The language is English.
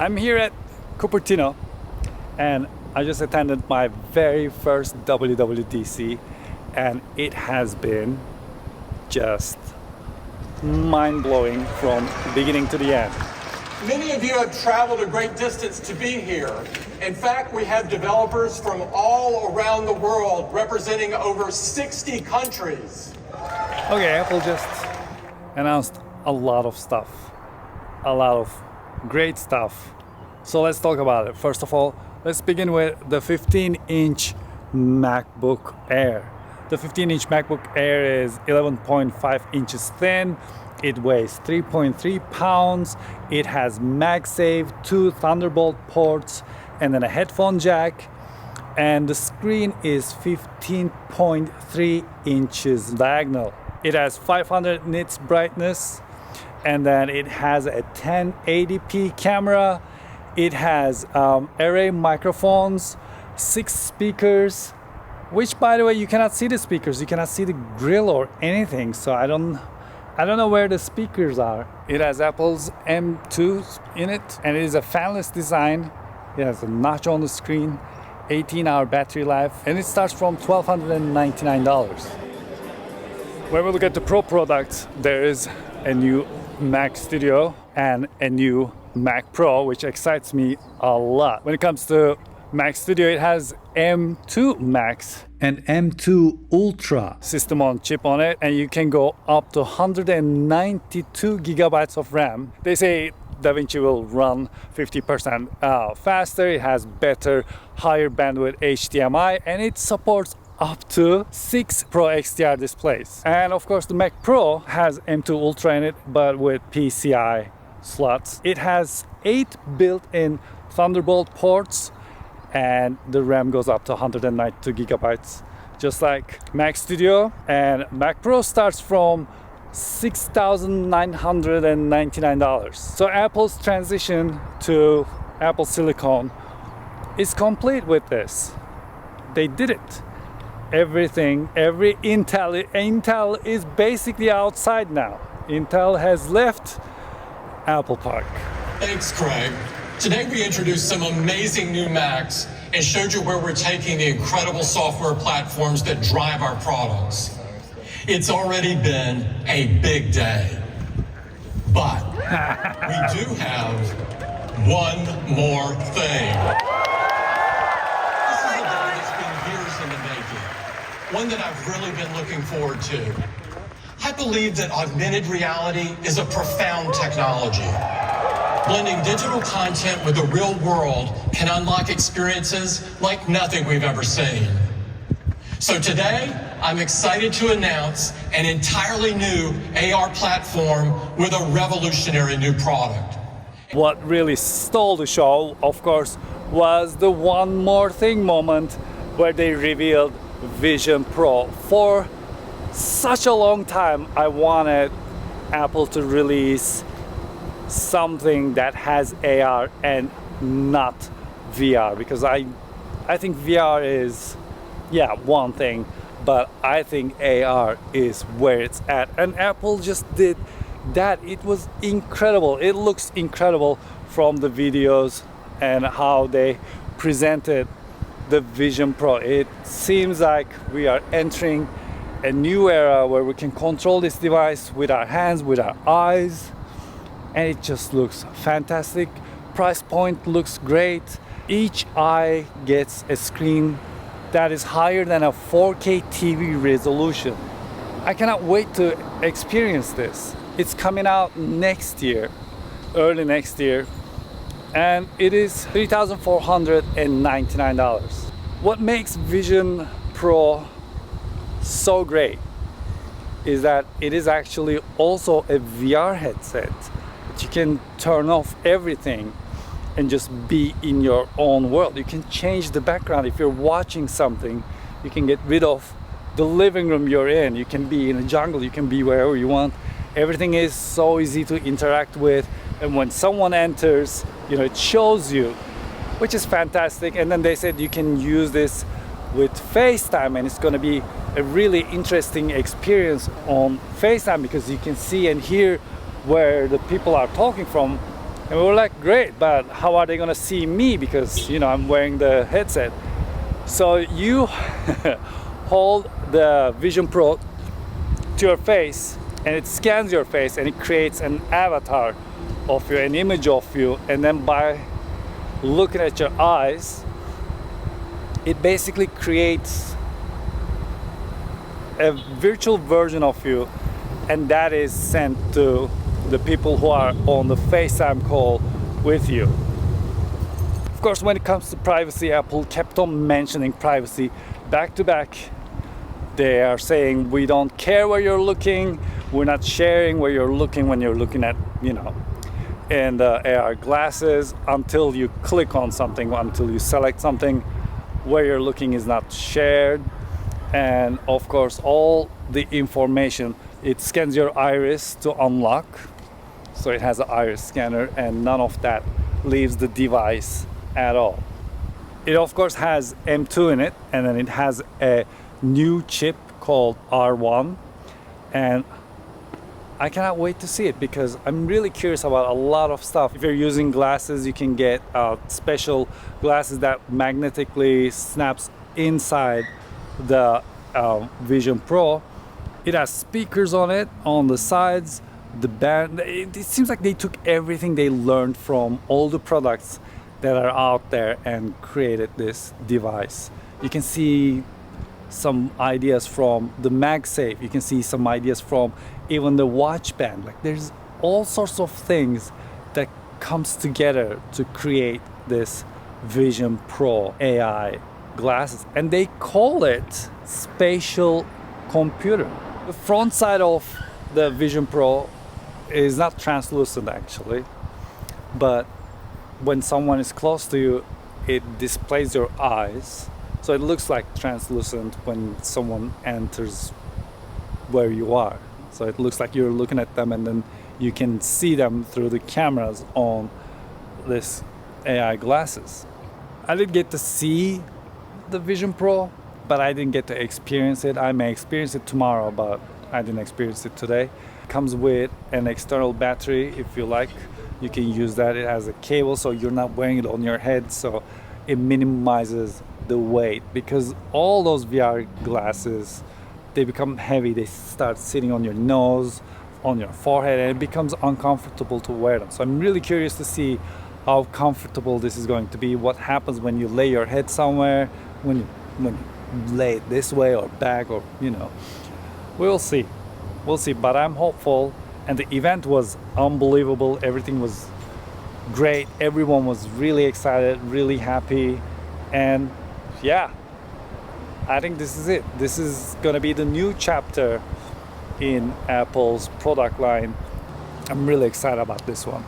I'm here at Cupertino and I just attended my very first WWDC and it has been just mind-blowing from beginning to the end. Many of you have traveled a great distance to be here. In fact, we have developers from all around the world representing over 60 countries. Okay, Apple just announced a lot of stuff, a lot of great stuff. So let's talk about it. First of all, let's begin with the 15-inch MacBook Air. The 15-inch MacBook Air is 11.5 inches thin. It weighs 3.3 pounds. It has MagSafe, 2 Thunderbolt ports, and then a headphone jack. And the screen is 15.3 inches diagonal. It has 500 nits brightness, and then it has a 1080p camera. It has array microphones, 6 speakers, which, by the way, you cannot see the speakers. You cannot see the grill or anything. So I don't know where the speakers are. It has Apple's M2 in it, and it is a fanless design. It has a notch on the screen, 18-hour battery life, and it starts from $1,299. When we look at the Pro products, there is a new Mac Studio and a new Mac Pro, which excites me a lot. When it comes to Mac Studio, it has M2 Max and M2 Ultra system on chip on it, and you can go up to 192 gigabytes of RAM. They say DaVinci will run 50% faster. It has better, higher bandwidth HDMI, and it supports up to 6 Pro XDR displays. And of course, the Mac Pro has M2 Ultra in it, but with PCI slots. It has 8 built-in Thunderbolt ports, and the RAM goes up to 192 gigabytes, just like Mac Studio. And Mac Pro starts from $6,999. So Apple's transition to Apple Silicon is complete with this. They did it. Everything, every Intel is basically outside now. Intel has left Apple Park. Thanks, Craig. Today we introduced some amazing new Macs and showed you where we're taking the incredible software platforms that drive our products. It's already been a big day, but we do have one more thing. This is a day that's been years in the making, one that I've really been looking forward to. I believe that augmented reality is a profound technology. Blending digital content with the real world can unlock experiences like nothing we've ever seen. So today, I'm excited to announce an entirely new AR platform with a revolutionary new product. What really stole the show, of course, was the one more thing moment where they revealed Vision Pro. For such a long time, I wanted Apple to release something that has AR and not VR, because I think VR is, yeah, one thing, but I think AR is where it's at, and Apple just did that. It was incredible. It looks incredible from the videos and how they presented the Vision Pro. It seems like we are entering a new era where we can control this device with our hands, with our eyes, and it just looks fantastic. Price point looks great. Each eye gets a screen that is higher than a 4K TV resolution. I cannot wait to experience this. It's coming out next year, early next year, and it is $3,499. What makes Vision Pro so great is that it is actually also a VR headset that you can turn off everything and just be in your own world. You can change the background. If you're watching something, you can get rid of the living room you're in. You can be in a jungle, you can be wherever you want. Everything is so easy to interact with, and when someone enters, you know, it shows you, which is fantastic. And then they said you can use this with FaceTime, and it's going to be a really interesting experience on FaceTime because you can see and hear where the people are talking from, And we were like, great, but how are they gonna see me? Because, you know, I'm wearing the headset. So you hold the Vision Pro to your face and it scans your face and it creates an avatar of you, an image of you, and then by looking at your eyes, it basically creates a virtual version of you, and that is sent to the people who are on the FaceTime call with you. Of course, when it comes to privacy, Apple kept on mentioning privacy back to back. They are saying we don't care where you're looking, we're not sharing where you're looking when you're looking at, you know, in the AR glasses until you click on something, until you select something. Where you're looking is not shared. And of course, all the information, it scans your iris to unlock. So it has an iris scanner, and none of that leaves the device at all. It of course has M2 in it, and then it has a new chip called R1, and I cannot wait to see it because I'm really curious about a lot of stuff. If you're using glasses, you can get special glasses that magnetically snaps inside the Vision Pro. It has speakers on it, on the sides, the band. It seems like they took everything they learned from all the products that are out there and created this device. You can see some ideas from the MagSafe. You can see some ideas from even the watch band. Like, there's all sorts of things that comes together to create this Vision Pro AI glasses, and they call it spatial computer. The front side of the Vision Pro is not translucent actually, but when someone is close to you, it displays your eyes. So it looks like translucent when someone enters where you are. So it looks like you're looking at them, and then you can see them through the cameras on this AI glasses. I did get to see the Vision Pro, but I didn't get to experience it. I may experience it tomorrow, but I didn't experience it today. It comes with an external battery if you like. You can use that. It has a cable, so you're not wearing it on your head, so it minimizes the weight, because all those VR glasses, they become heavy. They start sitting on your nose, on your forehead, and it becomes uncomfortable to wear them. So I'm really curious to see how comfortable this is going to be. What happens when you lay your head somewhere, when you lay it this way or back, or, you know, we'll see. But I'm hopeful, and the event was unbelievable. Everything was great. Everyone was really excited, really happy, and yeah, I think this is it. This is gonna be the new chapter in Apple's product line. I'm really excited about this one.